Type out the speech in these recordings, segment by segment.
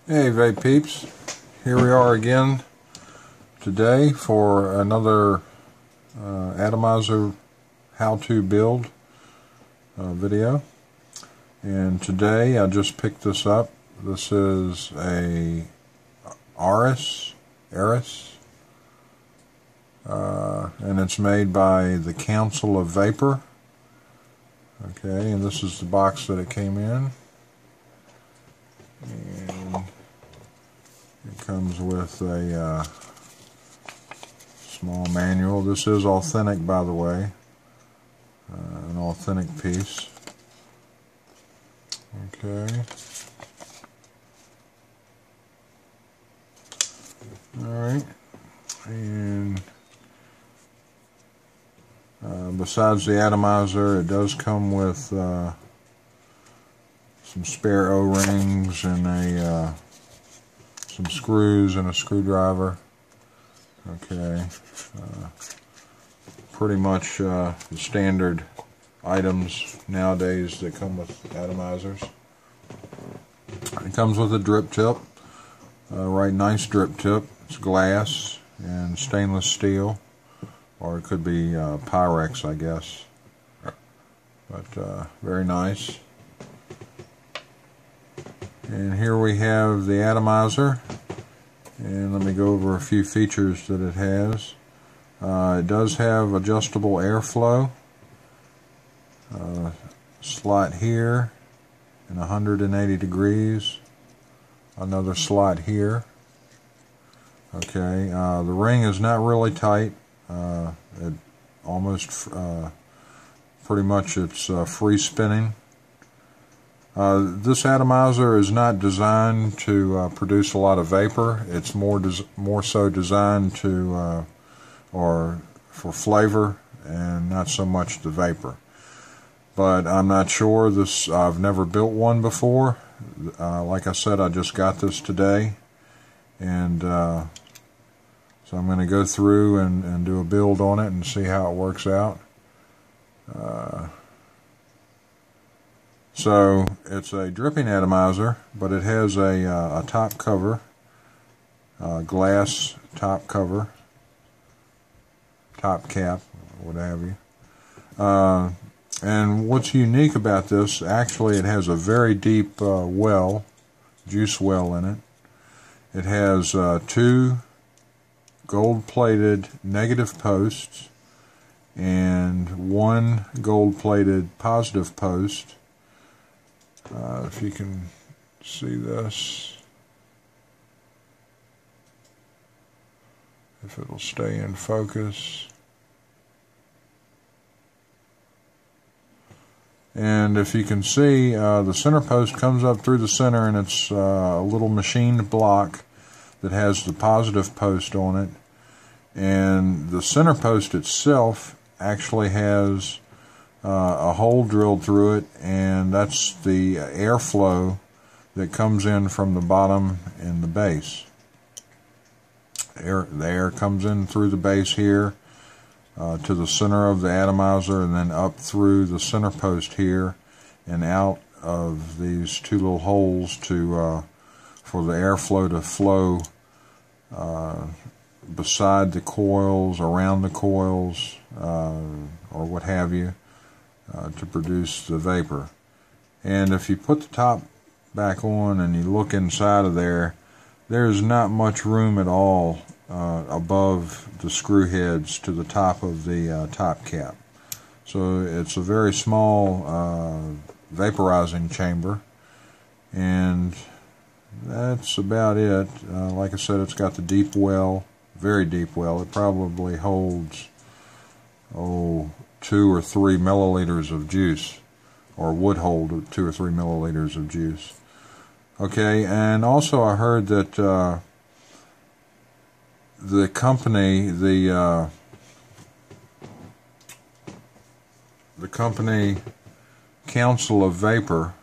Hey vape peeps, here we are again today for another Atomizer how-to build video. And today I just picked this up. This is a Aris, and it's made by the Council of Vapor. Okay, and this is the box that it came in. And it comes with a small manual. This is authentic, by the way, an authentic piece. Okay. Alright. And besides the atomizer, it does come with some spare O-rings and some screws and a screwdriver. Okay, pretty much the standard items nowadays that come with atomizers. It comes with a drip tip, right, nice drip tip. It's glass and stainless steel, or it could be Pyrex, I guess. But very nice. And here we have the atomizer, and let me go over a few features that it has. It does have adjustable airflow, slot here in 180 degrees, another slot here. Okay, the ring is not really tight. It almost pretty much it's free spinning. This atomizer is not designed to produce a lot of vapor. It's more so designed to or for flavor and not so much the vapor. But I'm not sure. I've never built one before. Like I said, I just got this today, and so I'm going to go through and do a build on it and see how it works out. So it's a dripping atomizer, but it has a top cover, glass top cover, top cap, what have you. And what's unique about this, actually it has a very deep juice well in it. It has two gold-plated negative posts and one gold-plated positive post. If you can see this, if it'll stay in focus. And if you can see, the center post comes up through the center, and it's a little machined block that has the positive post on it. And the center post itself actually has a hole drilled through it, and that's the airflow that comes in from the bottom and the base. The air comes in through the base here to the center of the atomizer, and then up through the center post here and out of these two little holes for the airflow to flow beside the coils, around the coils, or what have you, to produce the vapor. And if you put the top back on and you look inside of there, there's not much room at all above the screw heads to the top of the top cap. So it's a very small vaporizing chamber, and that's about it. Like I said, it's got the deep well, very deep well. It probably holds 2 or 3 milliliters of juice, or would hold 2 or 3 milliliters of juice. Okay, and also I heard that the company, the company Council of Vapor,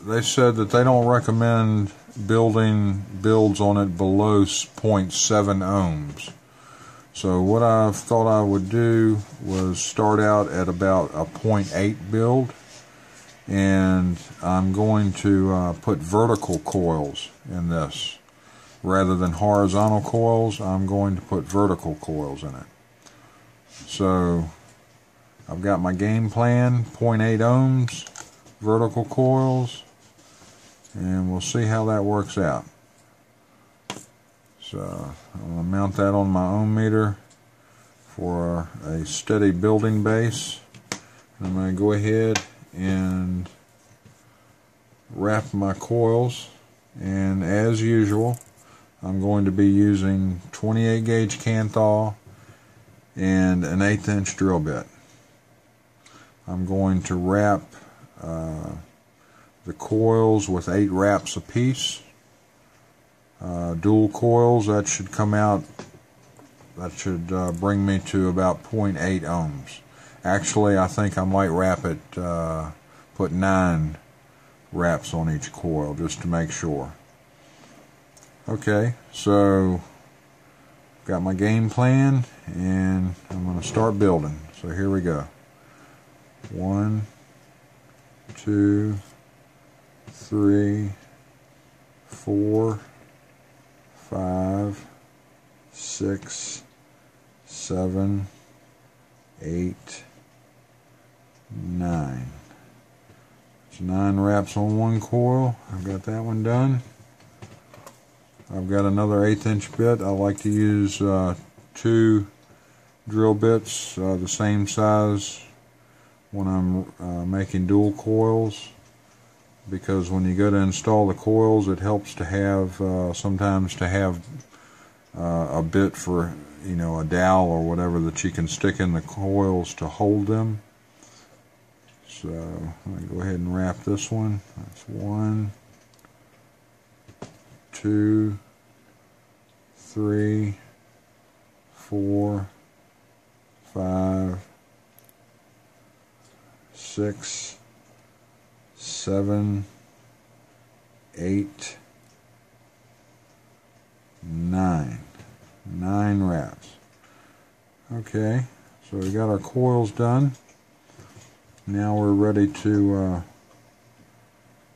they said that they don't recommend builds on it below 0.7 ohms. So what I thought I would do was start out at about a 0.8 build, and I'm going to put vertical coils in this. Rather than horizontal coils, I'm going to put vertical coils in it. So I've got my game plan, 0.8 ohms, vertical coils, and we'll see how that works out. So I'm going to mount that on my ohm meter for a steady building base. I'm going to go ahead and wrap my coils, and as usual I'm going to be using 28 gauge Kanthal and an 1/8 inch drill bit. I'm going to wrap the coils with 8 wraps apiece. Dual coils, that should come out, that should bring me to about 0.8 ohms. Actually, I think I might wrap it, put 9 wraps on each coil just to make sure. Okay, so got my game plan, and I'm going to start building. So here we go. 1, 2, 3, 4, 5, 6, 7, 8, 9. It's 9 wraps on one coil. I've got that one done. I've got another 1/8 inch bit. I like to use 2 drill bits the same size when I'm making dual coils, because when you go to install the coils, it helps to have sometimes to have a bit for, you know, a dowel or whatever that you can stick in the coils to hold them. So I'm going to go ahead and wrap this one. That's 1, 2, 3, 4, 5, 6, 7, 8, 9. 9 wraps. Okay, so we got our coils done. Now we're ready to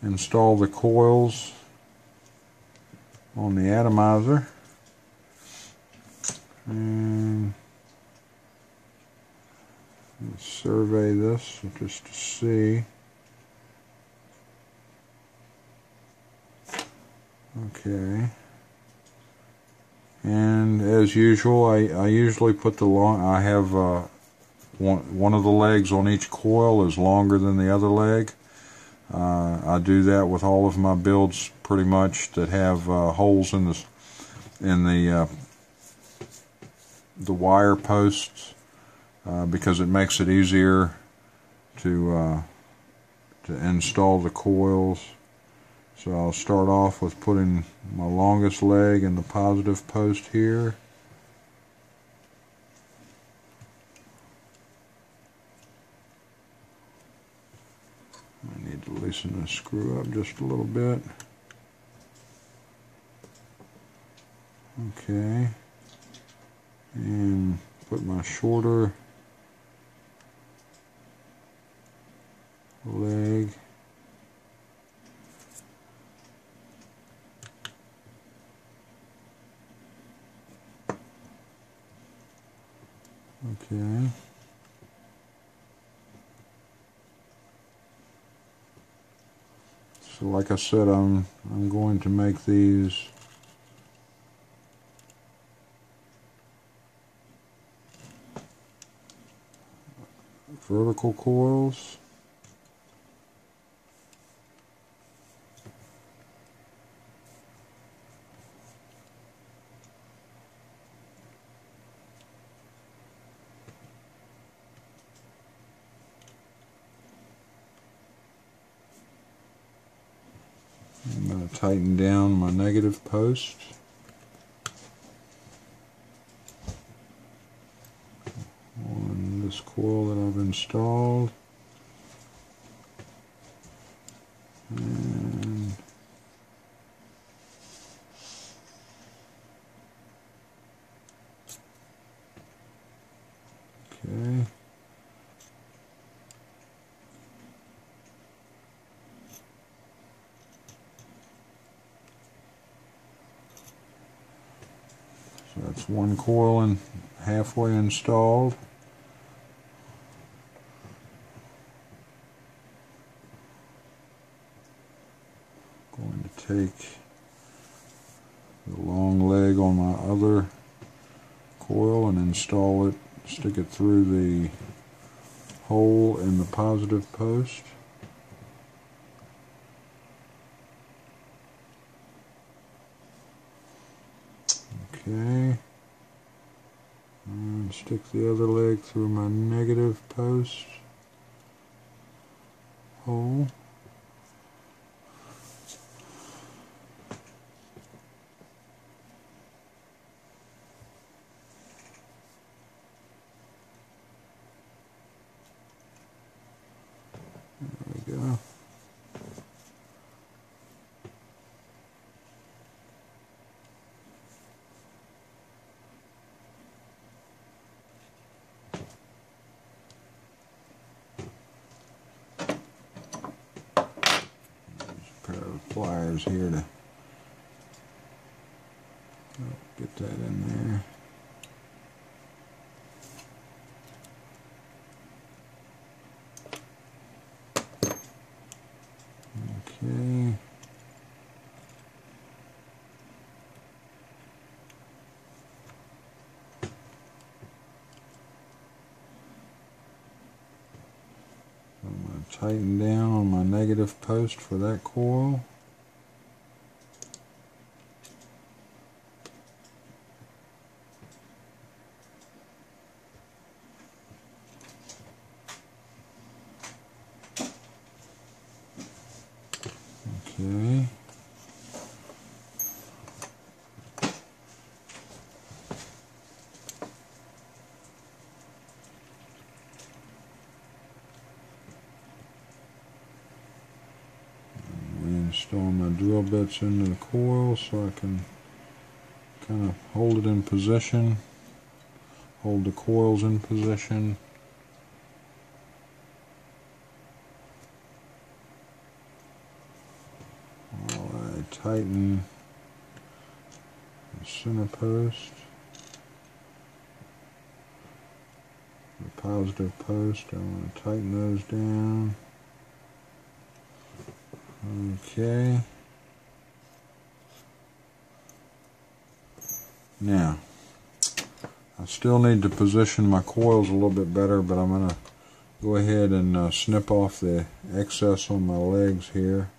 install the coils on the atomizer. And let's survey this just to see. Okay. And as usual, I usually put the I have one of the legs on each coil is longer than the other leg. I do that with all of my builds pretty much that have holes in the wire posts, because it makes it easier to install the coils. So I'll start off with putting my longest leg in the positive post here. I need to loosen this screw up just a little bit. Okay. And put my shorter leg . Okay. So like I said, I'm going to make these vertical coils. I'm going to tighten down my negative post. On this coil that I've installed. And okay. That's one coil and halfway installed. Going to take the long leg on my other coil and install it, stick it through the hole in the positive post. Okay, and stick the other leg through my negative post hole. There we go. Pliers here to get that in there. Okay. I'm going to tighten down on my negative post for that coil. Okay. Reinstall my drill bits into the coil so I can kind of hold it in position, hold the coils in position. Tighten the center post, the positive post. I want to tighten those down. Okay. Now, I still need to position my coils a little bit better, but I'm going to go ahead and snip off the excess on my legs here.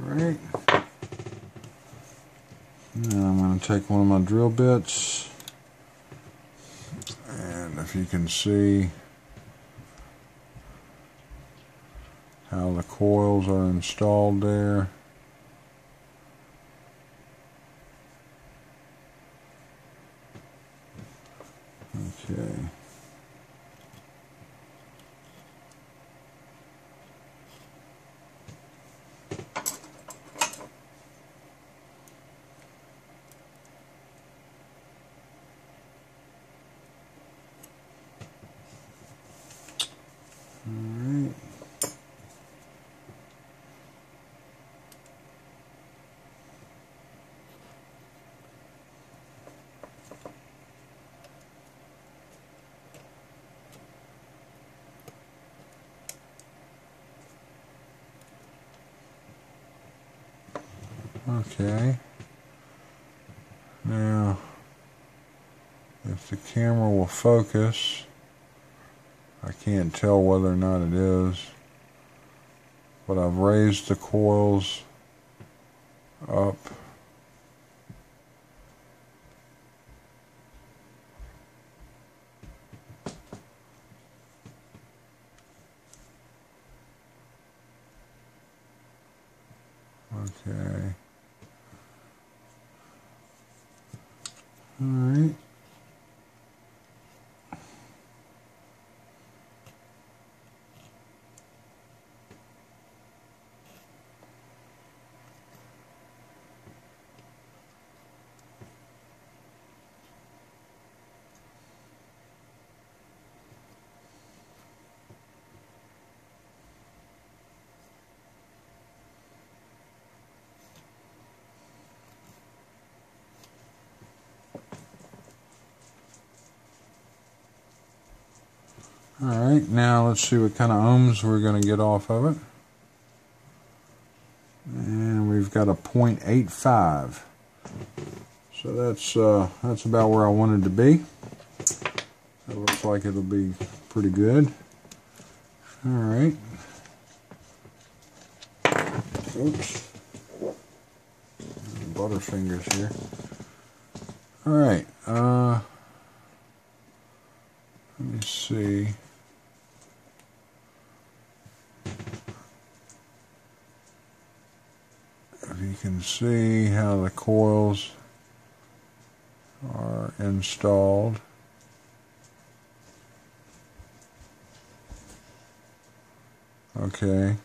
Alright. Now I'm going to take one of my drill bits, and if you can see how the coils are installed there. Okay. Alright. Okay. Now, if the camera will focus, I can't tell whether or not it is, but I've raised the coils up . Okay. All right. Alright, now let's see what kind of ohms we're going to get off of it. And we've got a 0.85. So that's about where I wanted to be. That looks like it'll be pretty good. Alright. Oops. Butterfingers here. Alright, let me see. If you can see how the coils are installed. Okay.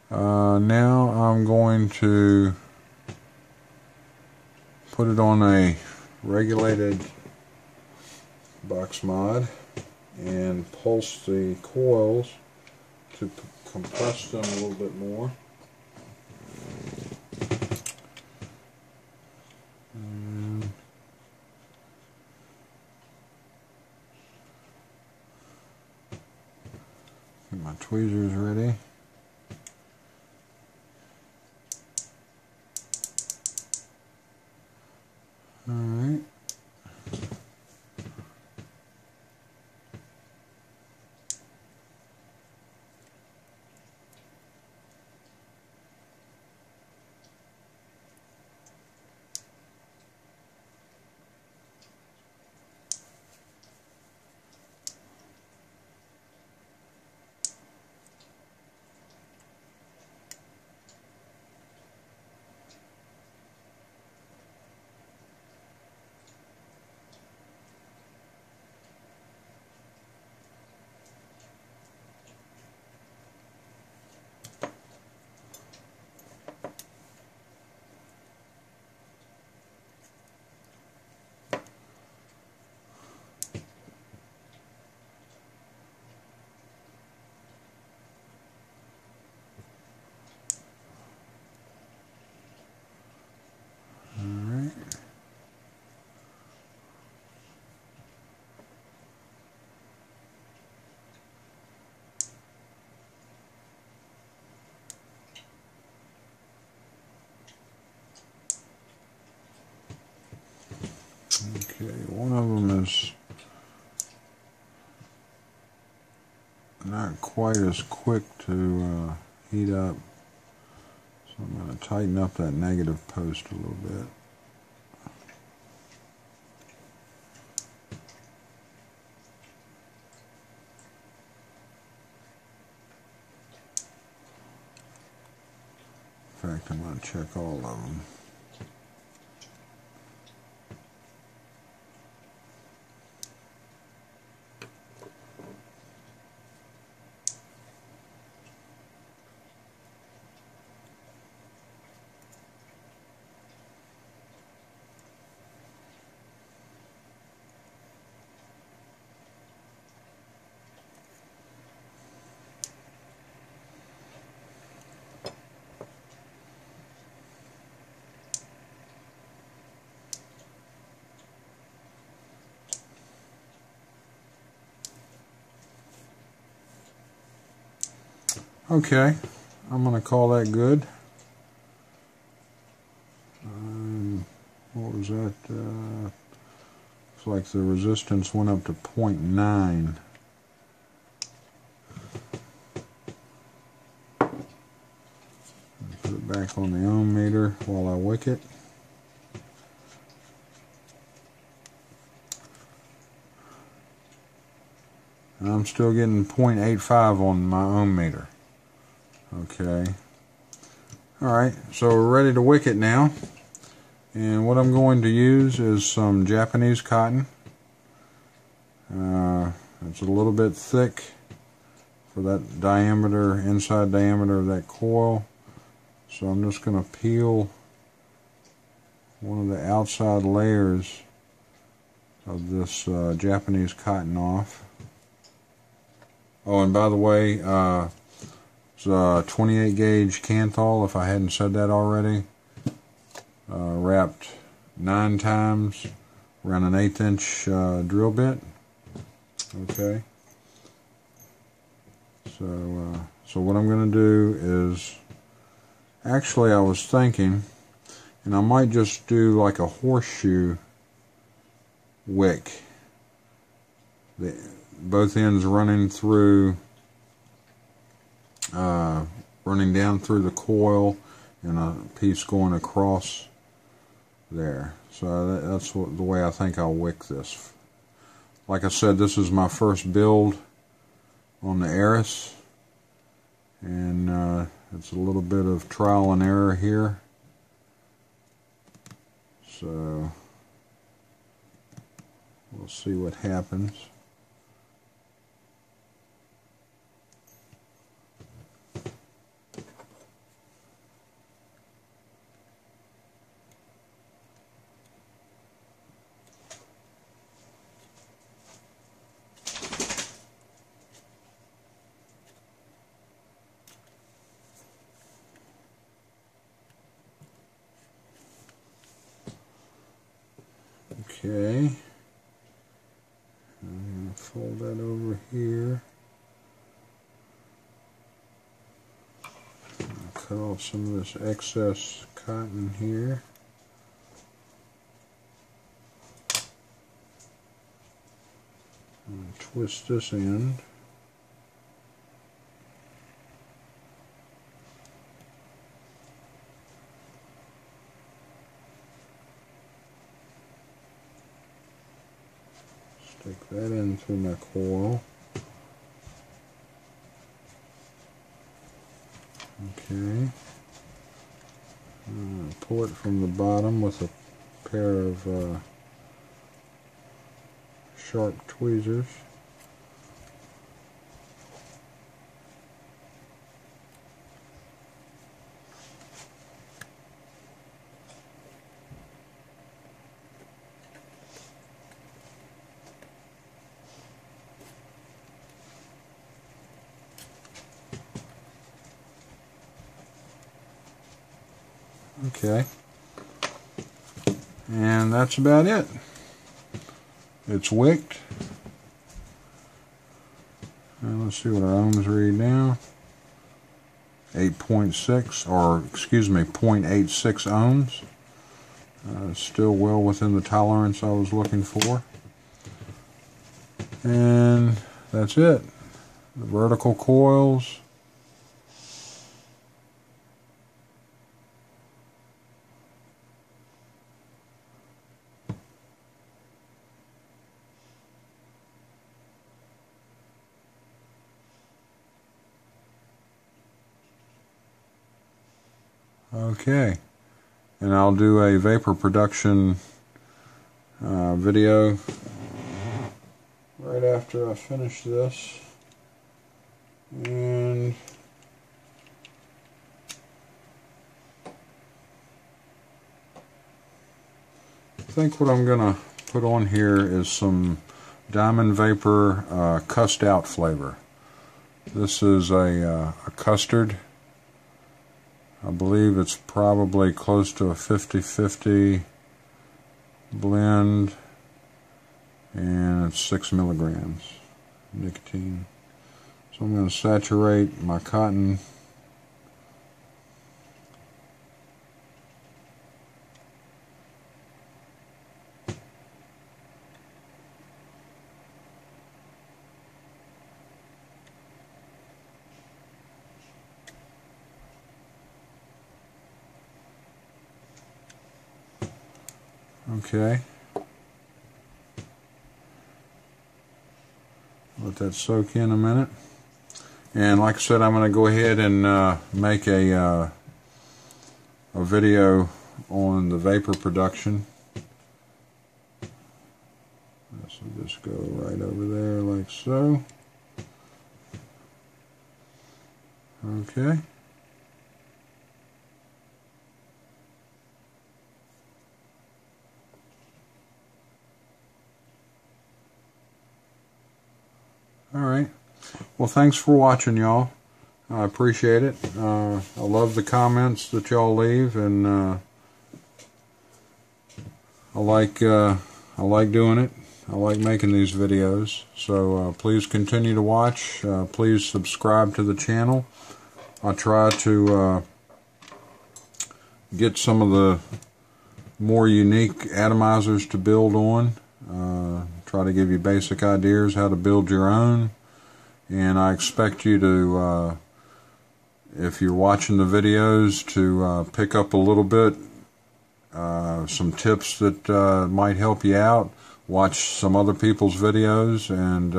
Now I'm going to put it on a regulated box mod and pulse the coils to compress them a little bit more. And get my tweezers ready. Alright. Okay, one of them is not quite as quick to heat up, so I'm going to tighten up that negative post a little bit. In fact, I'm going to check all of them. Okay, I'm going to call that good. What was that? Looks like the resistance went up to 0.9. Put it back on the ohm meter while I wick it. And I'm still getting 0.85 on my ohm meter. Okay. Alright, so we're ready to wick it now. And what I'm going to use is some Japanese cotton. It's a little bit thick for that diameter, inside diameter of that coil. So I'm just going to peel one of the outside layers of this Japanese cotton off. Oh, and by the way, it's a 28 gauge Kanthal, if I hadn't said that already. Wrapped 9 times around an 1/8 inch drill bit. Okay. So what I'm going to do is, actually I was thinking, and I might just do like a horseshoe wick. Both ends running through, running down through the coil, and a piece going across there. So that's the way I think I'll wick this. Like I said, this is my first build on the Aris, and it's a little bit of trial and error here. So we'll see what happens. Okay, I'm going to fold that over here. Cut off some of this excess cotton here. And twist this end. Stick that in through my coil. Okay. Pull it from the bottom with a pair of sharp tweezers. Okay, and that's about it. It's wicked. And let's see what our ohms read now. 8.6, or excuse me, 0.86 ohms. Still well within the tolerance I was looking for. And that's it. The vertical coils. Okay, and I'll do a vapor production video right after I finish this. And I think what I'm gonna put on here is some Diamond Vapor cussed out flavor. This is a custard. I believe it's probably close to a 50-50 blend, and it's 6 milligrams nicotine. So I'm going to saturate my cotton . Okay. Let that soak in a minute. And like I said, I'm going to go ahead and make a a video on the vapor production. This will just go right over there like so. Okay. Alright. Well, thanks for watching, y'all. I appreciate it. I love the comments that y'all leave, and I like doing it. I like making these videos. So please continue to watch. Please subscribe to the channel. I try to get some of the more unique atomizers to build on. Try to give you basic ideas how to build your own. And I expect you to, if you're watching the videos, to pick up a little bit, some tips that might help you out. Watch some other people's videos, and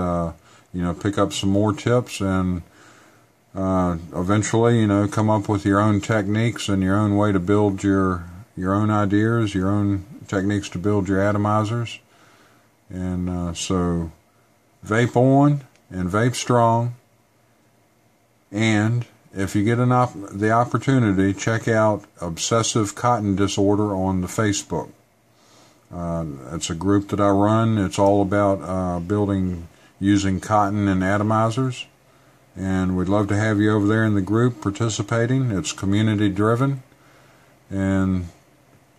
you know, pick up some more tips, and eventually, you know, come up with your own techniques and your own way to build your own ideas, your own techniques to build your atomizers. And so, vape on and vape strong. And if you get the opportunity, check out Obsessive Cotton Disorder on the Facebook. It's a group that I run. It's all about using cotton and atomizers, and we'd love to have you over there in the group participating. It's community driven. And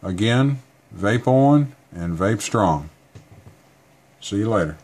again, vape on and vape strong. See you later.